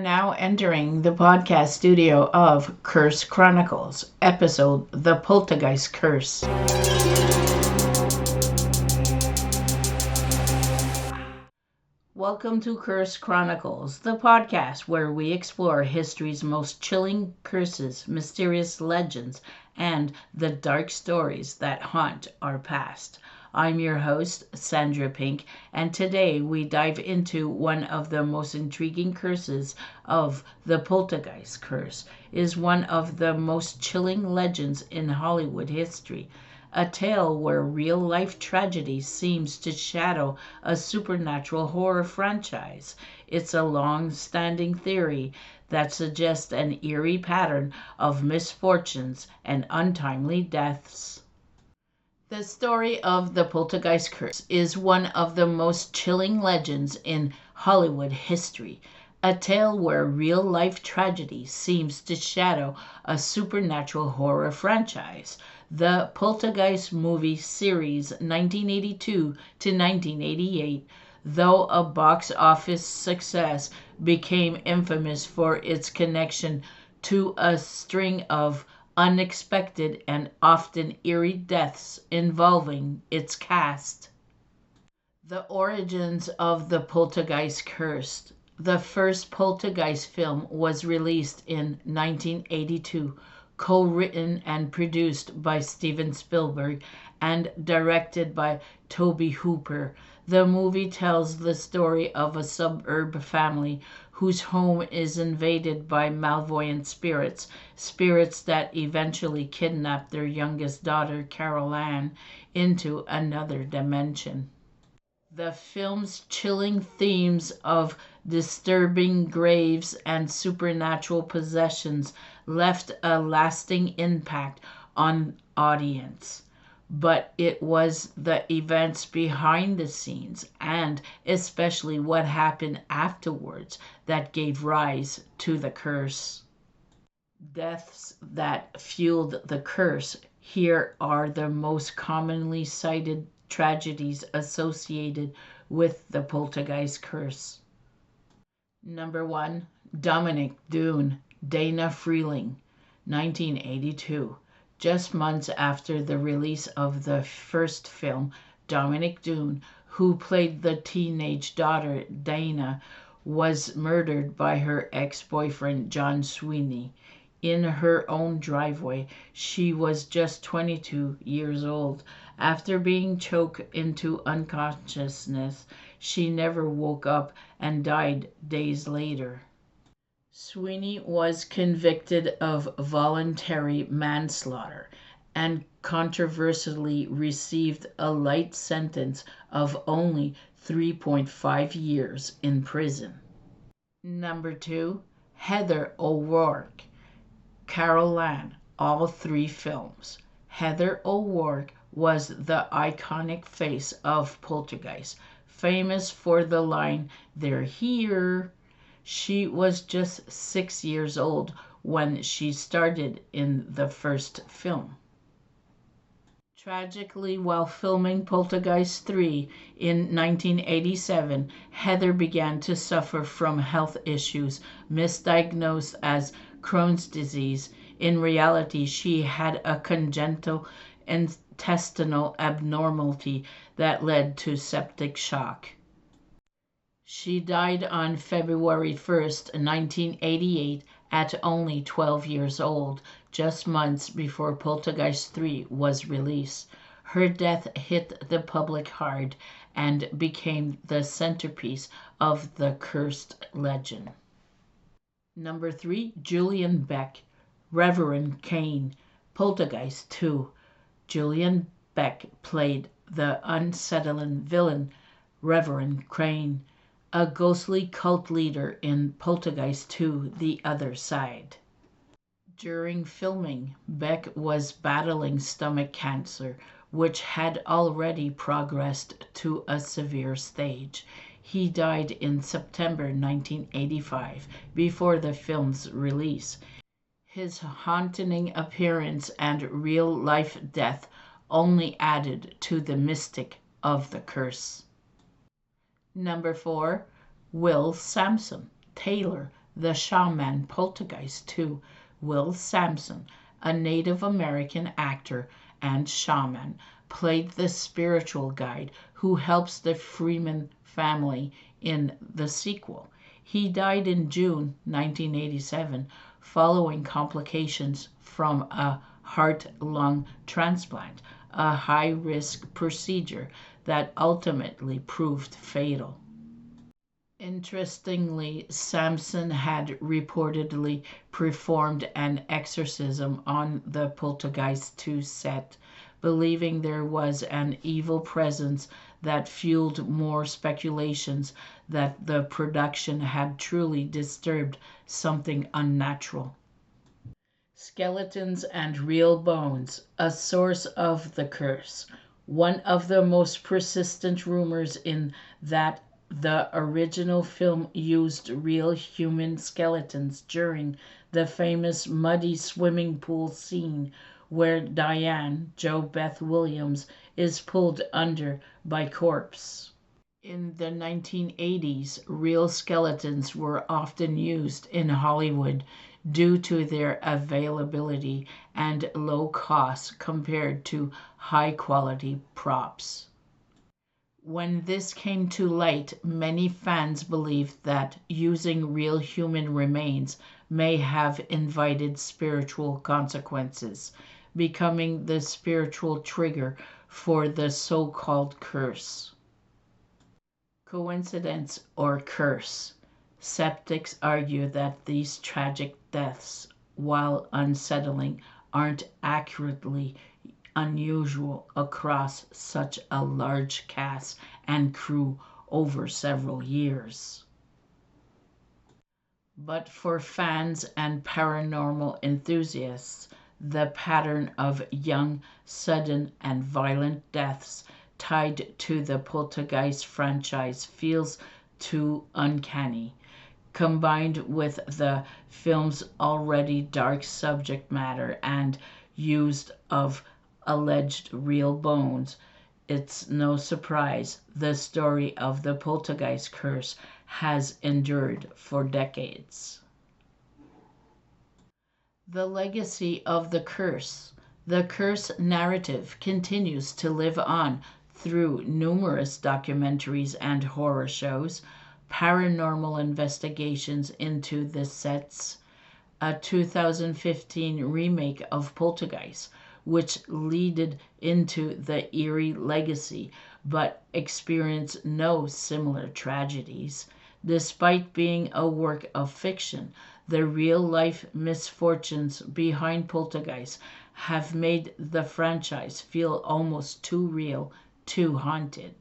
now entering the podcast studio of Curse Chronicles, episode The Poltergeist Curse. Welcome to Curse Chronicles, the podcast where we explore history's most chilling curses, mysterious legends, and the dark stories that haunt our past. I'm your host, Sandra Pink, and today we dive into one of the most intriguing curses of the Poltergeist curse. Is one of the most chilling legends in Hollywood history. A tale where real-life tragedy seems to shadow a supernatural horror franchise. It's a long-standing theory that suggests an eerie pattern of misfortunes and untimely deaths. The story of the Poltergeist curse is one of the most chilling legends in Hollywood history. A tale where real-life tragedy seems to shadow a supernatural horror franchise. The Poltergeist movie series 1982 to 1988, though a box office success, became infamous for its connection to a string of unexpected and often eerie deaths involving its cast. The origins of the Poltergeist curse. The first Poltergeist film was released in 1982, co-written and produced by Steven Spielberg and directed by Tobe Hooper. The movie tells the story of a suburban family whose home is invaded by malevolent spirits that eventually kidnap their youngest daughter, Carol Ann, into another dimension. The film's chilling themes of disturbing graves and supernatural possessions left a lasting impact on audience. But it was the events behind the scenes, and especially what happened afterwards, that gave rise to the curse. Deaths that fueled the curse. Here are the most commonly cited tragedies associated with the Poltergeist curse. Number 1. Dominic Doone, Dana Freeling, 1982. Just months after the release of the first film, Dominic Doone, who played the teenage daughter Dana, was murdered by her ex-boyfriend John Sweeney in her own driveway. She was just 22 years old. After being choked into unconsciousness, she never woke up and died days later. Sweeney was convicted of voluntary manslaughter and controversially received a light sentence of only 3.5 years in prison. Number 2. Heather O'Rourke, Carol Ann, all 3 films. Heather O'Rourke was the iconic face of Poltergeist, famous for the line, "They're here." She was just 6 years old when she started in the first film. Tragically, while filming Poltergeist 3 in 1987, Heather began to suffer from health issues, misdiagnosed as Crohn's disease. In reality, she had a congenital intestinal abnormality that led to septic shock. She died on February 1st, 1988, at only 12 years old, just months before Poltergeist 3 was released. Her death hit the public hard and became the centerpiece of the cursed legend. Number 3. Julian Beck, Reverend Kane, Poltergeist 2. Julian Beck played the unsettling villain, Reverend Crane, a ghostly cult leader in Poltergeist 2, The Other Side. During filming, Beck was battling stomach cancer, which had already progressed to a severe stage. He died in September 1985, before the film's release. His haunting appearance and real-life death only added to the mystic of the curse. Number 4. Will Sampson, Taylor, The Shaman Poltergeist 2. Will Sampson, a Native American actor and shaman, played the spiritual guide who helps the Freeman family in the sequel. He died in June 1987 following complications from a heart-lung transplant, a high-risk procedure that ultimately proved fatal. Interestingly, Sampson had reportedly performed an exorcism on the Poltergeist 2 set, believing there was an evil presence that fueled more speculations that the production had truly disturbed something unnatural. Skeletons and real bones, a source of the curse. One of the most persistent rumors in that the original film used real human skeletons during the famous muddy swimming pool scene where Diane, Jo Beth Williams, is pulled under by corpse. In the 1980s, real skeletons were often used in Hollywood due to their availability and low cost compared to high-quality props. When this came to light, many fans believed that using real human remains may have invited spiritual consequences, becoming the spiritual trigger for the so-called curse. Coincidence or curse? Skeptics argue that these tragic deaths, while unsettling, aren't accurately unusual across such a large cast and crew over several years. But for fans and paranormal enthusiasts, the pattern of young, sudden, and violent deaths tied to the Poltergeist franchise feels too uncanny. Combined with the film's already dark subject matter and use of alleged real bones, it's no surprise the story of the Poltergeist curse has endured for decades. The legacy of the curse. The curse narrative continues to live on through numerous documentaries and horror shows, paranormal investigations into the sets, a 2015 remake of Poltergeist, which leaded into the eerie legacy but experienced no similar tragedies. Despite being a work of fiction, the real-life misfortunes behind Poltergeist have made the franchise feel almost too real, too haunted.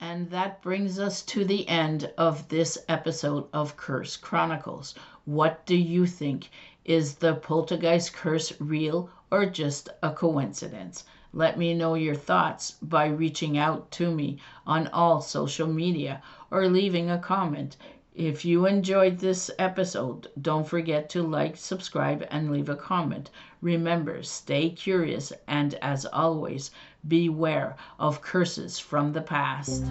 And that brings us to the end of this episode of Curse Chronicles. What do you think? Is the Poltergeist curse real or just a coincidence? Let me know your thoughts by reaching out to me on all social media or leaving a comment. If you enjoyed this episode, don't forget to like, subscribe, and leave a comment. Remember, stay curious and, as always, beware of curses from the past.